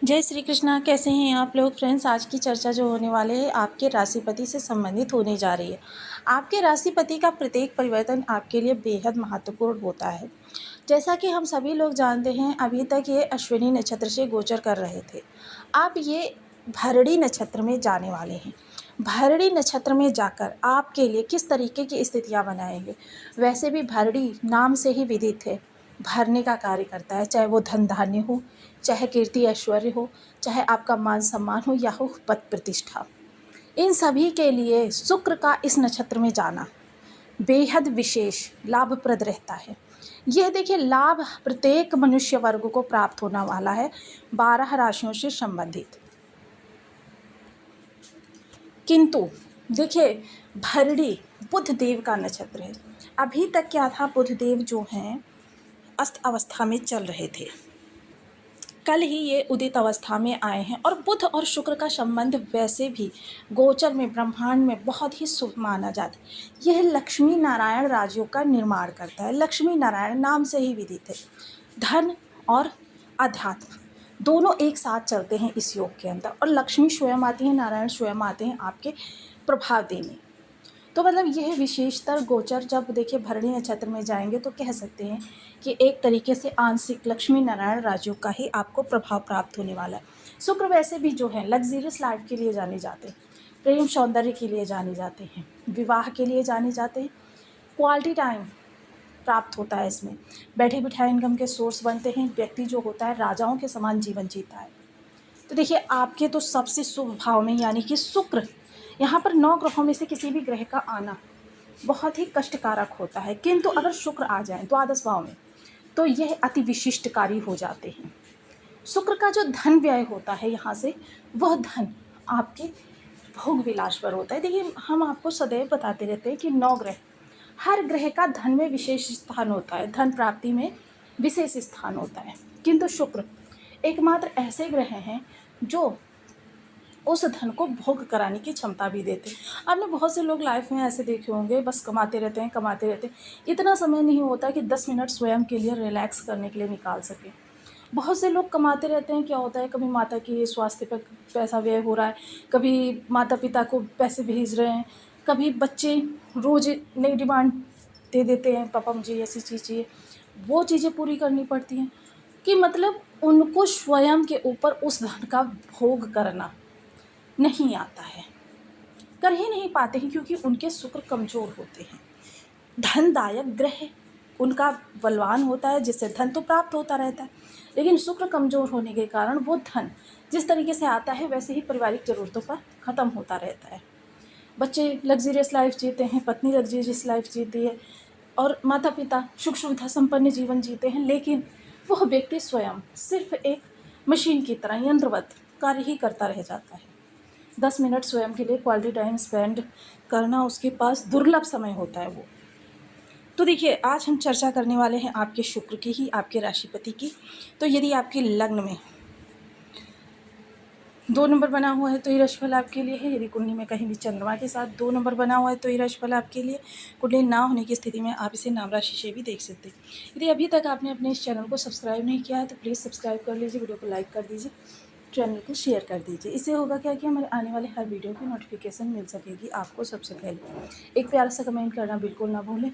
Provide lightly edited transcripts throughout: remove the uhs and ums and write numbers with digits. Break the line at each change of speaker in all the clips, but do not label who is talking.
जय श्री कृष्णा। कैसे हैं आप लोग फ्रेंड्स। आज की चर्चा जो होने वाले है आपके राशिपति से संबंधित होने जा रही है। आपके राशिपति का प्रत्येक परिवर्तन आपके लिए बेहद महत्वपूर्ण होता है। जैसा कि हम सभी लोग जानते हैं, अभी तक ये अश्विनी नक्षत्र से गोचर कर रहे थे। आप ये भरणी नक्षत्र में जाने वाले हैं। भरणी नक्षत्र में जाकर आपके लिए किस तरीके की स्थितियाँ बनाएंगे। वैसे भी भरणी नाम से ही विदित है, भरने का कार्य करता है। चाहे वो धन धान्य हो, चाहे कीर्ति ऐश्वर्य हो, चाहे आपका मान सम्मान हो या हो पद प्रतिष्ठा, इन सभी के लिए शुक्र का इस नक्षत्र में जाना बेहद विशेष लाभप्रद रहता है। यह देखिए लाभ प्रत्येक मनुष्य वर्ग को प्राप्त होने वाला है 12 राशियों से संबंधित। किंतु देखिए भरणी बुध देव का नक्षत्र है। अभी तक क्या था, बुध देव जो हैं अस्त अवस्था में चल रहे थे। कल ही ये उदित अवस्था में आए हैं और बुध और शुक्र का संबंध वैसे भी गोचर में ब्रह्मांड में बहुत ही शुभ माना जाता है। यह लक्ष्मी नारायण राज्यों का निर्माण करता है। लक्ष्मी नारायण नाम से ही विदित है। धन और अध्यात्म दोनों एक साथ चलते हैं इस योग के अंदर, और लक्ष्मी स्वयं आती है, नारायण स्वयं आते हैं आपके प्रभाव देने। तो मतलब यह विशेषतर गोचर जब देखिए भरणी नक्षत्र में जाएंगे तो कह सकते हैं कि एक तरीके से आंशिक लक्ष्मी नारायण राजयोग का ही आपको प्रभाव प्राप्त होने वाला है। शुक्र वैसे भी जो है लग्जरियस लाइफ के लिए जाने जाते हैं, प्रेम सौंदर्य के लिए जाने जाते हैं, विवाह के लिए जाने जाते हैं। क्वालिटी टाइम प्राप्त होता है इसमें, बैठे बिठाए इनकम के सोर्स बनते हैं। व्यक्ति जो होता है राजाओं के समान जीवन जीता है। तो देखिए आपके तो सबसे शुभ भाव में यानी कि शुक्र, यहाँ पर 9 ग्रहों में से किसी भी ग्रह का आना बहुत ही कष्टकारक होता है, किंतु अगर शुक्र आ जाए द्वादश भाव में तो यह अति विशिष्टकारी हो जाते हैं। शुक्र का जो धन व्यय होता है यहाँ से, वह धन आपके भोग विलास पर होता है। देखिए हम आपको सदैव बताते रहते हैं कि 9 ग्रह, हर ग्रह का धन में विशेष स्थान होता है, धन प्राप्ति में विशेष स्थान होता है, किंतु शुक्र एकमात्र ऐसे ग्रह हैं जो उस धन को भोग कराने की क्षमता भी देते हैं। आपने बहुत से लोग लाइफ में ऐसे देखे होंगे, बस कमाते रहते हैं कमाते रहते हैं, इतना समय नहीं होता कि 10 मिनट स्वयं के लिए रिलैक्स करने के लिए निकाल सकें। बहुत से लोग कमाते रहते हैं, क्या होता है कभी माता की स्वास्थ्य पर पैसा व्यय हो रहा है, कभी माता पिता को पैसे भेज रहे हैं, कभी बच्चे रोज़ नई डिमांड दे देते हैं, पापा मुझे ऐसी चीज़ चाहिए, वो चीज़ें पूरी करनी पड़ती हैं, कि मतलब उनको स्वयं के ऊपर उस धन का भोग करना नहीं आता है, कर ही नहीं पाते हैं, क्योंकि उनके शुक्र कमज़ोर होते हैं। धनदायक ग्रह उनका बलवान होता है, जिससे धन तो प्राप्त होता रहता है, लेकिन शुक्र कमज़ोर होने के कारण वो धन जिस तरीके से आता है वैसे ही पारिवारिक ज़रूरतों पर ख़त्म होता रहता है। बच्चे लग्जरियस लाइफ जीते हैं, पत्नी लग्जरियस लाइफ जीती है, और माता पिता सुख सुविधा संपन्न जीवन जीते हैं, लेकिन वह व्यक्ति स्वयं सिर्फ एक मशीन की तरह यंत्रवत कार्य ही करता रह जाता है। 10 मिनट स्वयं के लिए क्वालिटी टाइम स्पेंड करना उसके पास दुर्लभ समय होता है वो। तो देखिए आज हम चर्चा करने वाले हैं आपके शुक्र की ही, आपके राशिपति की। तो यदि आपके लग्न में 2 नंबर बना हुआ है तो ये राशिफल आपके लिए है। यदि कुंडली में कहीं भी चंद्रमा के साथ 2 नंबर बना हुआ है तो ये राशिफल आपके लिए। कुंडली ना होने की स्थिति में आप इसे नाम राशि से भी देख सकते हैं। यदि अभी तक आपने अपने इस चैनल को सब्सक्राइब नहीं किया है तो प्लीज़ सब्सक्राइब कर लीजिए, वीडियो को लाइक कर दीजिए, चैनल को शेयर कर दीजिए। इससे होगा क्या कि हमारे आने वाले हर वीडियो की नोटिफिकेशन मिल सकेगी आपको सबसे पहले। एक प्यारा सा कमेंट करना बिल्कुल ना भूलें।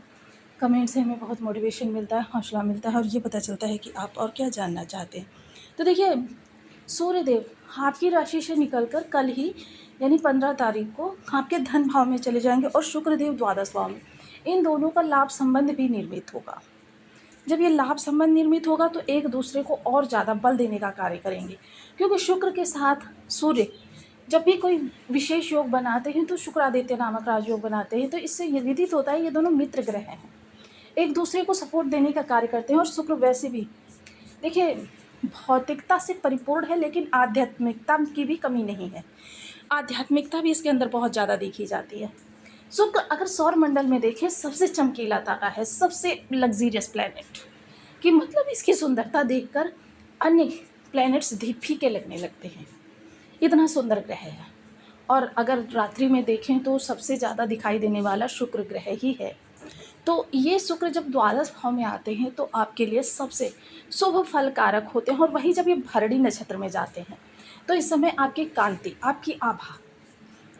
कमेंट से हमें बहुत मोटिवेशन मिलता है, हौसला मिलता है, और ये पता चलता है कि आप और क्या जानना चाहते हैं। तो देखिए सूर्यदेव आपकी राशि से निकलकर कल ही यानी 15 तारीख को आपके धन भाव में चले जाएंगे, और शुक्रदेव द्वादश भाव में। इन दोनों का लाभ संबंध भी निर्मित होगा। जब ये लाभ संबंध निर्मित होगा तो एक दूसरे को और ज़्यादा बल देने का कार्य करेंगे, क्योंकि शुक्र के साथ सूर्य जब भी कोई विशेष योग बनाते हैं तो शुक्रादित्य नामक राजयोग बनाते हैं, तो इससे ये विदित होता है ये दोनों मित्र ग्रह हैं, एक दूसरे को सपोर्ट देने का कार्य करते हैं। और शुक्र वैसे भी देखिए भौतिकता से परिपूर्ण है, लेकिन आध्यात्मिकता की भी कमी नहीं है, आध्यात्मिकता भी इसके अंदर बहुत ज़्यादा देखी जाती है। शुक्र अगर सौर मंडल में देखें सबसे चमकीला तारा है, सबसे लग्जीरियस प्लैनेट, कि मतलब इसकी सुंदरता देखकर अन्य प्लैनेट्स भी फीके लगने लगते हैं, इतना सुंदर ग्रह है। और अगर रात्रि में देखें तो सबसे ज़्यादा दिखाई देने वाला शुक्र ग्रह ही है। तो ये शुक्र जब द्वादश भाव में आते हैं तो आपके लिए सबसे शुभ फलकारक होते हैं। और वहीं जब ये भरणी नक्षत्र में जाते हैं तो इस समय आपकी कांति, आपकी आभा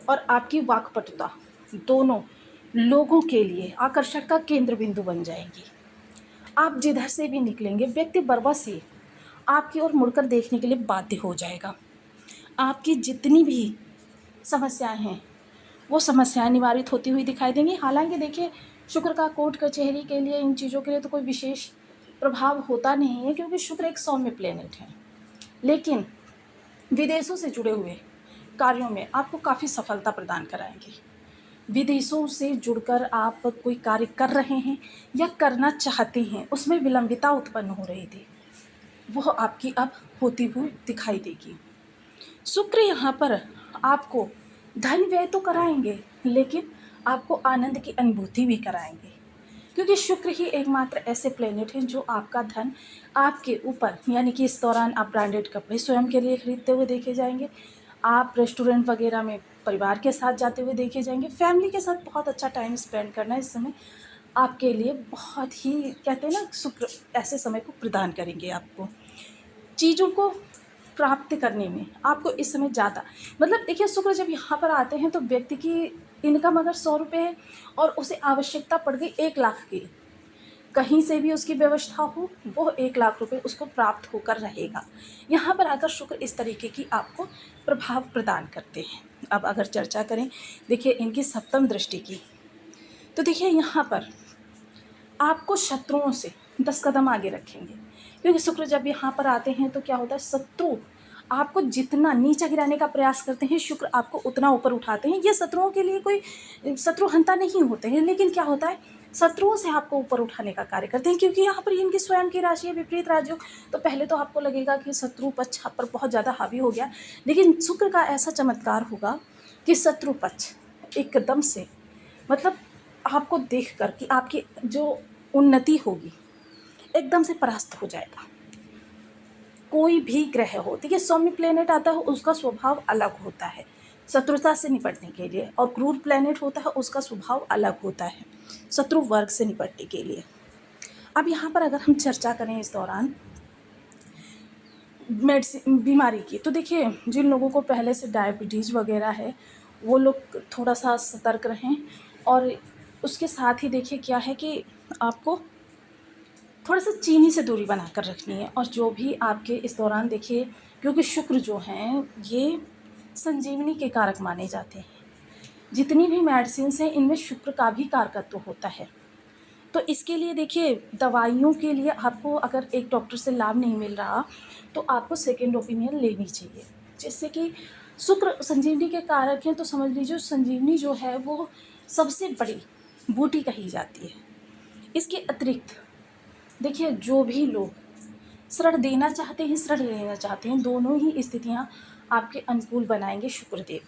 और आपकी वाक्पटुता दोनों लोगों के लिए आकर्षण का केंद्र बिंदु बन जाएंगी। आप जिधर से भी निकलेंगे व्यक्ति बरबस ही आपकी ओर मुड़कर देखने के लिए बाध्य हो जाएगा। आपकी जितनी भी समस्याएं हैं वो समस्याएं निवारित होती हुई दिखाई देंगी। हालांकि देखिए, शुक्र का कोर्ट कचहरी के लिए, इन चीज़ों के लिए तो कोई विशेष प्रभाव होता नहीं है, क्योंकि शुक्र एक सौम्य प्लेनेट है। लेकिन विदेशों से जुड़े हुए कार्यों में आपको काफ़ी सफलता प्रदान कराएंगे। विदेशों से जुड़कर आप कोई कार्य कर रहे हैं या करना चाहते हैं, उसमें विलंबिता उत्पन्न हो रही थी, वह आपकी अब होती हुई दिखाई देगी। शुक्र यहाँ पर आपको धन व्यय तो कराएंगे, लेकिन आपको आनंद की अनुभूति भी कराएंगे, क्योंकि शुक्र ही एकमात्र ऐसे प्लेनेट हैं जो आपका धन आपके ऊपर, यानी कि इस दौरान आप ब्रांडेड कपड़े स्वयं के लिए खरीदते हुए देखे जाएंगे, आप रेस्टोरेंट वगैरह में परिवार के साथ जाते हुए देखे जाएंगे, फैमिली के साथ बहुत अच्छा टाइम स्पेंड करना इस समय आपके लिए बहुत ही, कहते हैं ना, शुक्र ऐसे समय को प्रदान करेंगे। आपको चीज़ों को प्राप्त करने में आपको इस समय ज़्यादा, मतलब देखिए, शुक्र जब यहाँ पर आते हैं तो व्यक्ति की इनकम अगर 100 रुपये है और उसे आवश्यकता पड़ गई 1 लाख की, कहीं से भी उसकी व्यवस्था हो, वो 1 लाख रुपए उसको प्राप्त होकर रहेगा। यहाँ पर आकर शुक्र इस तरीके की आपको प्रभाव प्रदान करते हैं। अब अगर चर्चा करें देखिए इनकी सप्तम दृष्टि की, तो देखिए यहाँ पर आपको शत्रुओं से 10 कदम आगे रखेंगे, क्योंकि शुक्र जब यहाँ पर आते हैं तो क्या होता है, शत्रु आपको जितना नीचा गिराने का प्रयास करते हैं, शुक्र आपको उतना ऊपर उठाते हैं। ये शत्रुओं के लिए कोई शत्रुहंता नहीं होते हैं, लेकिन क्या होता है, शत्रुओं से आपको ऊपर उठाने का कार्य करते हैं, क्योंकि यहाँ पर इनकी स्वयं की राशि है विपरीत राजयोग। तो पहले तो आपको लगेगा कि शत्रु पक्ष आप पर बहुत ज़्यादा हावी हो गया, लेकिन शुक्र का ऐसा चमत्कार होगा कि शत्रु पक्ष एकदम से, मतलब आपको देख कर कि आपकी जो उन्नति होगी एकदम से परास्त हो जाएगा। कोई भी ग्रह हो, ठीक है, सौम्य प्लेनेट आता है उसका स्वभाव अलग होता है शत्रुता से निपटने के लिए, और क्रूर प्लेनेट होता है उसका स्वभाव अलग होता है शत्रु वर्ग से निपटने के लिए। अब यहाँ पर अगर हम चर्चा करें इस दौरान मेडिसिन बीमारी की, तो देखिए जिन लोगों को पहले से डायबिटीज़ वगैरह है वो लोग थोड़ा सा सतर्क रहें, और उसके साथ ही देखिए क्या है कि आपको थोड़ा सा चीनी से दूरी बनाकर रखनी है। और जो भी आपके इस दौरान देखिए, क्योंकि शुक्र जो हैं ये संजीवनी के कारक माने जाते हैं, जितनी भी मेडिसिन हैं इनमें शुक्र का भी कारकत्व होता है। तो इसके लिए देखिए दवाइयों के लिए आपको अगर एक डॉक्टर से लाभ नहीं मिल रहा तो आपको सेकेंड ओपिनियन लेनी चाहिए, जिससे कि शुक्र संजीवनी के कारक हैं। तो समझ लीजिए संजीवनी जो है वो सबसे बड़ी बूटी कही जाती है। इसके अतिरिक्त देखिए जो भी लोग ऋण देना चाहते हैं, ऋण लेना चाहते हैं, दोनों ही स्थितियां आपके अनुकूल बनाएंगे शुक्रदेव।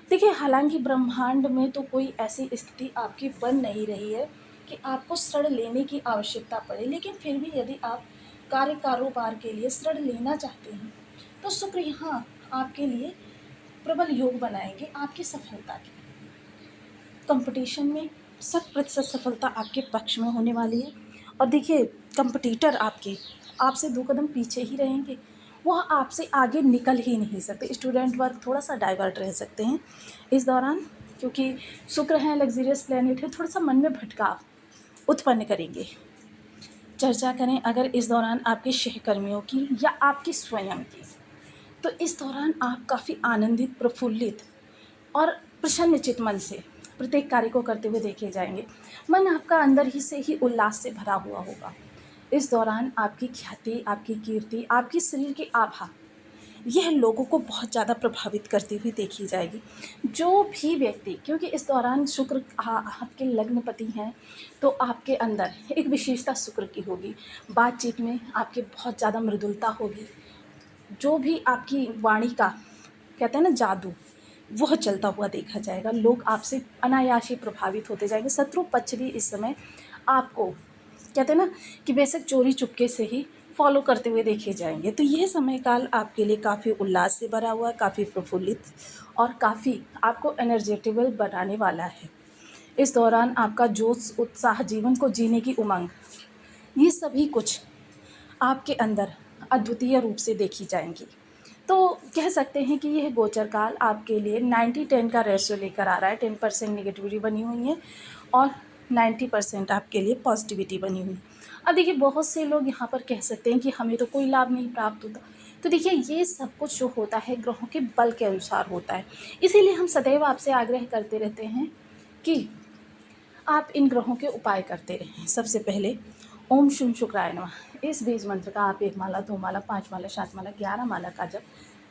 देखिए हालांकि ब्रह्मांड में तो कोई ऐसी स्थिति आपकी बन नहीं रही है कि आपको ऋण लेने की आवश्यकता पड़े, लेकिन फिर भी यदि आप कार्य कारोबार के लिए ऋण लेना चाहते हैं तो शुक्र यहाँ आपके लिए प्रबल योग बनाएंगे आपकी सफलता की। कंपटीशन में 100% सफलता आपके पक्ष में होने वाली है। और देखिए कंपटीटर आपसे 2 कदम पीछे ही रहेंगे, वह आपसे आगे निकल ही नहीं सकते। स्टूडेंट वर्ग थोड़ा सा डाइवर्ट रह सकते हैं इस दौरान, क्योंकि शुक्र है लग्जरियस प्लैनेट है, थोड़ा सा मन में भटकाव उत्पन्न करेंगे। चर्चा करें अगर इस दौरान आपके सहकर्मियों की या आपकी स्वयं की, तो इस दौरान आप काफ़ी आनंदित, प्रफुल्लित और प्रसन्नचित मन से प्रत्येक कार्य को करते हुए देखे जाएंगे। मन आपका अंदर ही से ही उल्लास से भरा हुआ होगा। इस दौरान आपकी ख्याति, आपकी कीर्ति, आपकी शरीर की आभा, यह लोगों को बहुत ज़्यादा प्रभावित करती हुई देखी जाएगी। जो भी व्यक्ति, क्योंकि इस दौरान शुक्र आपके लग्नपति हैं, तो आपके अंदर एक विशेषता शुक्र की होगी। बातचीत में आपके बहुत ज़्यादा मृदुलता होगी। जो भी आपकी वाणी का, कहते हैं ना, जादू, वह चलता हुआ देखा जाएगा। लोग आपसे अनायास ही प्रभावित होते जाएंगे। शत्रु पक्ष भी इस समय आपको, कहते हैं ना, कि बेशक चोरी चुपके से ही फॉलो करते हुए देखे जाएंगे। तो यह समय काल आपके लिए काफ़ी उल्लास से भरा हुआ, काफ़ी प्रफुल्लित और काफ़ी आपको एनर्जेटिबल बनाने वाला है। इस दौरान आपका जोश, उत्साह, जीवन को जीने की उमंग, ये सभी कुछ आपके अंदर अद्वितीय रूप से देखी जाएंगी। तो कह सकते हैं कि यह गोचर काल आपके लिए 90-10 का रेशियो लेकर आ रहा है। 10% निगेटिविटी बनी हुई है और 90% आपके लिए पॉजिटिविटी बनी हुई। अब देखिए, बहुत से लोग यहाँ पर कह सकते हैं कि हमें तो कोई लाभ नहीं प्राप्त होता। तो देखिए, ये सब कुछ जो होता है ग्रहों के बल के अनुसार होता है। इसीलिए हम सदैव आपसे आग्रह करते रहते हैं कि आप इन ग्रहों के उपाय करते रहें। सबसे पहले ओम शुं शुक्राय नमः इस बीज मंत्र का आप 1 माला, 2 माला, 5 माला, 7 माला, 11 माला का जप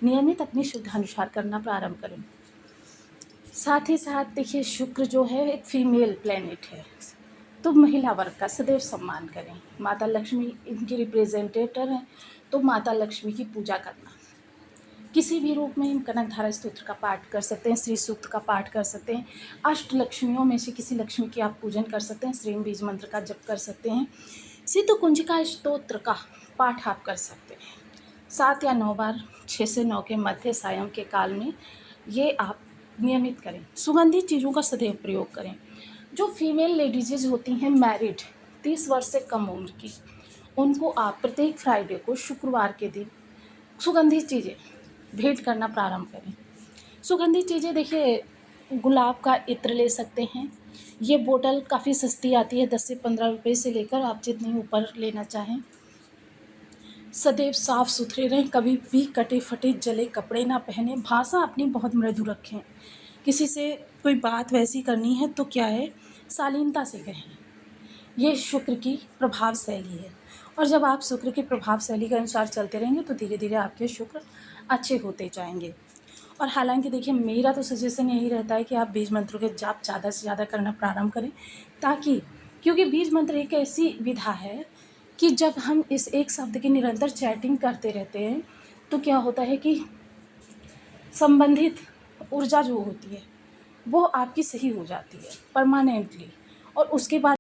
नियमित अपनी शुद्धानुसार करना प्रारंभ करें। साथ ही साथ देखिए, शुक्र जो है एक फीमेल प्लैनेट है, तो महिला वर्ग का सदैव सम्मान करें। माता लक्ष्मी इनकी रिप्रेजेंटेटर हैं, तो माता लक्ष्मी की पूजा करना किसी भी रूप में कनकधारा स्तोत्र का पाठ कर सकते हैं, श्री सूक्त का पाठ कर सकते हैं, अष्ट लक्ष्मियों में से किसी लक्ष्मी की आप पूजन कर सकते हैं, श्रीम बीज मंत्र का जप कर सकते हैं, सिद्ध कुंजिका स्तोत्र का पाठ आप कर सकते हैं 7 या 9 बार, 6 से 9 के मध्य सायं के काल में ये आप नियमित करें। सुगंधित चीज़ों का सदैव प्रयोग करें। जो फीमेल लेडीज़ होती हैं मैरिड, 30 वर्ष से कम उम्र की, उनको आप प्रत्येक फ्राइडे को, शुक्रवार के दिन सुगंधित चीज़ें भेंट करना प्रारंभ करें। सुगंधित चीज़ें देखिए, गुलाब का इत्र ले सकते हैं। ये बोतल काफ़ी सस्ती आती है, 10 से 15 रुपये से लेकर आप जितनी ऊपर लेना चाहें। सदैव साफ़ सुथरे रहें, कभी भी कटे फटे जले कपड़े ना पहने, भाषा अपनी बहुत मृदु रखें। किसी से कोई बात वैसी करनी है तो क्या है, शालीनता से कहें। ये शुक्र की प्रभाव शैली है, और जब आप शुक्र की प्रभाव शैली के अनुसार चलते रहेंगे तो धीरे धीरे आपके शुक्र अच्छे होते जाएंगे। और हालांकि देखिए, मेरा तो सजेशन यही रहता है कि आप बीज मंत्रों के जाप ज़्यादा से ज़्यादा करना प्रारंभ करें, ताकि, क्योंकि बीज मंत्र एक ऐसी विधा है कि जब हम इस एक शब्द की निरंतर चैटिंग करते रहते हैं तो क्या होता है कि संबंधित ऊर्जा जो होती है वो आपकी सही हो जाती है परमानेंटली, और उसके बाद